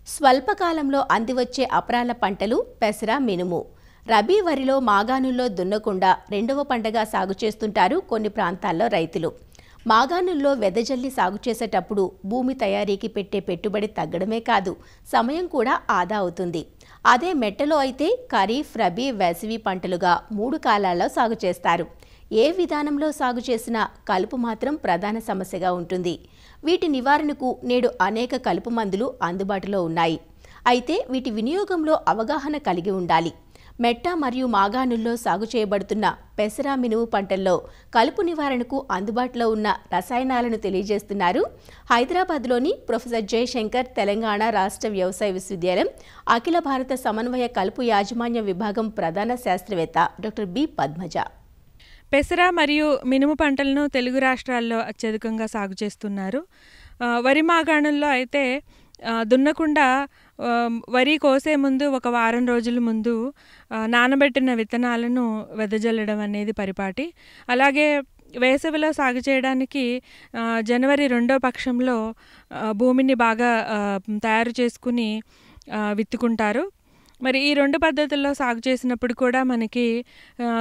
స్వల్పకాలంలో అందివచ్చే అపరాల పంటలు పెసర, మినుము. రబీ వరిలో మాగాణుల్లో దున్నకుండా రెండవ పంటగా సాగు చేస్తుంటారు కొన్ని ప్రాంతాల్లో రైతులు. మాగాణుల్లో వెదజల్లి సాగు చేసేటప్పుడు భూమి తయారీకి పెట్టే పెట్టుబడి తగ్గడమే కాదు, సమయం కూడా ఆదా అవుతుంది. అదే మెట్టలో అయితే ఖరీఫ్, రబీ, వేసవి పంటలుగా 3 కాలాల్లో సాగు చేస్తారు. ఏ విధానంలో సాగు చేసినా కలుపు మాత్రం ప్రధాన సమస్యగా ఉంటుంది. వీటి నివారణకు నేడు అనేక కలుపు మందులు అందుబాటులో ఉన్నాయి. అయితే వీటి వినియోగంలో అవగాహన కలిగి ఉండాలి. మెట్ట మరియు మాగాణుల్లో సాగు చేయబడుతున్న పెసర, మినుము పంటల్లో కలుపు నివారణకు అందుబాటులో ఉన్న రసాయనాలను తెలియజేస్తున్నారు హైదరాబాద్లోని ప్రొఫెసర్ జయశంకర్ తెలంగాణ రాష్ట్ర వ్యవసాయ విశ్వవిద్యాలయం అఖిల భారత సమన్వయ కలుపు యాజమాన్య విభాగం ప్రధాన శాస్త్రవేత్త డాక్టర్ బి పద్మజ. పెసర మరియు మినుము పంటలను తెలుగు రాష్ట్రాల్లో అత్యధికంగా సాగు చేస్తున్నారు. వరి మాగాణుల్లో అయితే దున్నకుండా వరి కోసే ముందు ఒక వారం రోజుల ముందు నానబెట్టిన విత్తనాలను వెదజల్లడం అనేది పరిపాటి. అలాగే వేసవిలో సాగు చేయడానికి జనవరి 2వ పక్షంలో భూమిని బాగా తయారు చేసుకుని విత్తుకుంటారు. మరి ఈ 2 పద్ధతుల్లో సాగు చేసినప్పుడు కూడా మనకి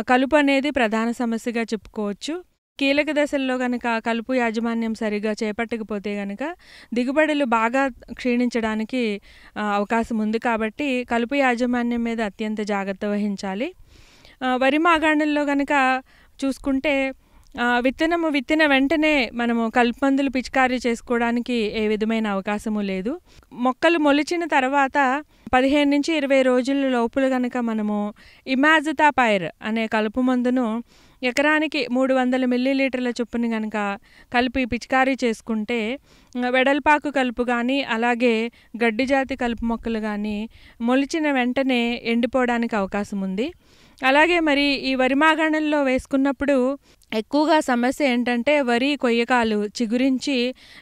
కలుపు అనేది ప్రధాన సమస్యగా చెప్పుకోవచ్చు. కీలక దశల్లో కనుక కలుపు యాజమాన్యం సరిగా చేపట్టకపోతే కనుక దిగుబడులు బాగా క్షీణించడానికి అవకాశం ఉంది. కాబట్టి కలుపు యాజమాన్యం మీద అత్యంత జాగ్రత్త వహించాలి. వరి మాగాణుల్లో కనుక చూసుకుంటే విత్తనము విత్తిన వెంటనే మనము కలుపు మందులు పిచికారీ చేసుకోవడానికి ఏ విధమైన అవకాశము లేదు. మొక్కలు మొలిచిన తర్వాత 15 నుంచి 20 రోజుల లోపల కనుక మనము ఇమాజితాపైర్ అనే కలుపు మందును ఎకరానికి 300 మిల్లీలీటర్ల చొప్పున కనుక కలిపి పిచికారీ చేసుకుంటే వెడల్పాకు కలుపు కానీ అలాగే గడ్డి జాతి కలుపు మొక్కలు కానీ మొలిచిన వెంటనే ఎండిపోవడానికి అవకాశం ఉంది. అలాగే మరి ఈ వరి మాగాణుల్లో వేసుకున్నప్పుడు ఎక్కువగా సమస్య ఏంటంటే వరి కొయ్యకాలు చిగురించి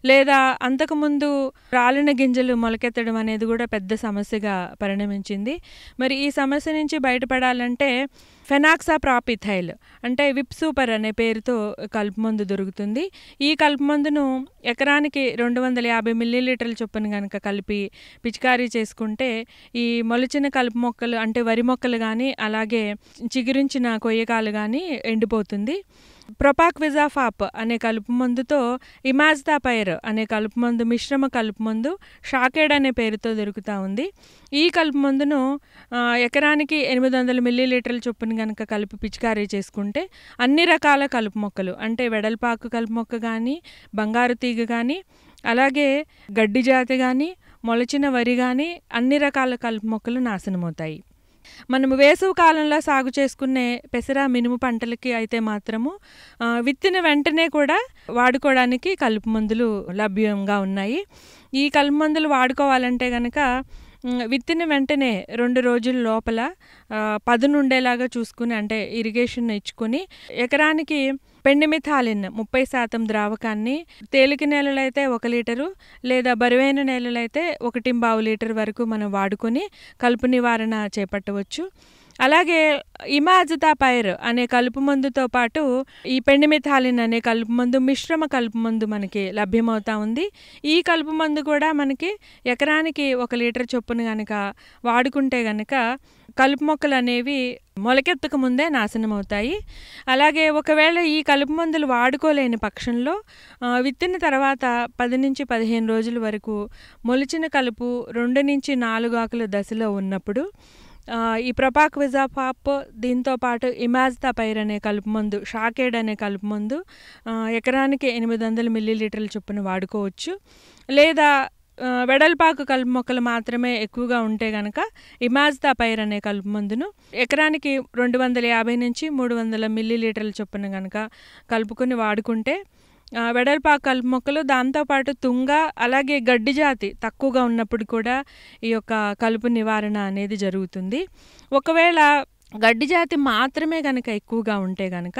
లేదా అంతకుముందు రాలిన గింజలు మొలకెత్తడం అనేది కూడా పెద్ద సమస్యగా పరిణమించింది. మరి ఈ సమస్య నుంచి బయటపడాలంటే ఫెనాక్సాప్రాపిథైల్ అంటే విప్ సూపర్ అనే పేరుతో కలుపు మందు దొరుకుతుంది. ఈ కలుపు మందును ఎకరానికి 250 మిల్లీలీటర్ల చొప్పున కనుక కలిపి పిచికారీ చేసుకుంటే ఈ మొలిచిన కలుపు మొక్కలు అంటే వరి మొక్కలు కానీ అలాగే చిగురించిన కొయ్యకాలు కానీ ఎండిపోతుంది. ప్రొపాక్విజాఫాప్ అనే కలుపు మందుతో ఇమాజితాపైర్ అనే కలుపు మందు మిశ్రమ కలుపు మందు షాకేడ్ అనే పేరుతో దొరుకుతూ ఉంది. ఈ కలుపు మందును ఎకరానికి 800 మిల్లీలీటర్ల చొప్పున కనుక కలిపి పిచికారీ చేసుకుంటే అన్ని రకాల కలుపు మొక్కలు అంటే వెడల్పాకు కలుపు మొక్క కానీ బంగారు తీగ కానీ అలాగే గడ్డి జాతి కానీ మొలచిన వరి కానీ అన్ని రకాల కలుపు మొక్కలు నాశనమవుతాయి. మనము వేసవి కాలంలో సాగు చేసుకునే పెసర, మినుము పంటలకి అయితే మాత్రము విత్తిన వెంటనే కూడా వాడుకోవడానికి కలుపు మందులు లభ్యంగా ఉన్నాయి. ఈ కలుపు మందులు వాడుకోవాలంటే కనుక విత్తిన వెంటనే 2 రోజుల లోపల పదునుండేలాగా చూసుకుని అంటే ఇరిగేషన్ ఇచ్చుకొని ఎకరానికి పెండిమిథాలిన్ 30% ద్రావకాన్ని తేలిక నేలలైతే 1 లీటరు లేదా బరువైన నేలలైతే 1.25 లీటర్ వరకు మనం వాడుకొని కలుపు నివారణ చేపట్టవచ్చు. అలాగే ఇమాజితాపైర్ అనే కలుపు మందుతో పాటు ఈ పెండిమిథాలిన్ అనే కలుపు మందు మిశ్రమ కలుపు మందు మనకి లభ్యమవుతా ఉంది. ఈ కలుపు మందు కూడా మనకి ఎకరానికి 1 లీటర్ చొప్పున కనుక వాడుకుంటే కనుక కలుపు మొక్కలు అనేవి మొలకెత్తక ముందే నాశనం అవుతాయి. అలాగే ఒకవేళ ఈ కలుపు మందులు వాడుకోలేని పక్షంలో విత్తిన తర్వాత 10 నుంచి 15 రోజుల వరకు మొలిచిన కలుపు 2 నుంచి 4 ఆకుల దశలో ఉన్నప్పుడు ఈ ప్రొపాక్విజాఫాప్ దీంతో పాటు ఇమాజితాపైర్ అనే కలుపు మందు షాకేడ్ అనే కలుపు మందు ఎకరానికి 800 మిల్లీలీటర్ల చొప్పున వాడుకోవచ్చు. లేదా వెడల్పాకు కలుపు మొక్కలు మాత్రమే ఎక్కువగా ఉంటే కనుక ఇమాజితాపైర్ అనే కలుపు మందును ఎకరానికి 250 నుంచి 300 మిల్లీలీటర్ల చొప్పున కనుక కలుపుకొని వాడుకుంటే వెడల్పాకు కలుపు మొక్కలు దాంతోపాటు తుంగ అలాగే గడ్డి జాతి తక్కువగా ఉన్నప్పుడు కూడా ఈ యొక్క కలుపు నివారణ అనేది జరుగుతుంది. ఒకవేళ గడ్డి జాతి మాత్రమే కనుక ఎక్కువగా ఉంటే కనుక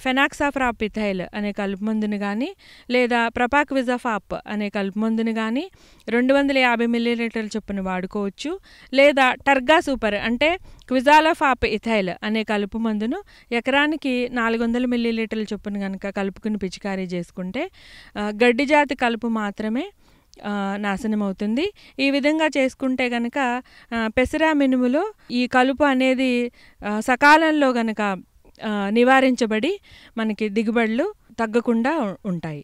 ఫెనాక్సాప్రాపిథైల్ అనే కలుపు మందుని కానీ లేదా ప్రొపాక్విజాఫాప్ అనే కలుపు మందుని కానీ 250 మిల్లీలీటర్ల చొప్పున వాడుకోవచ్చు. లేదా టర్గా సూపర్ అంటే క్విజాలోఫాప్ ఇథైల్ అనే కలుపు మందును ఎకరానికి 400 మిల్లీలీటర్ల చొప్పున కనుక కలుపుకుని పిచికారీ చేసుకుంటే గడ్డి జాతి కలుపు మాత్రమే నాశనం అవుతుంది. ఈ విధంగా చేసుకుంటే గనక పెసర మినుములో ఈ కలుపు అనేది సకాలంలో గనక నివారించబడి మనకి దిగుబడులు తగ్గకుండా ఉంటాయి.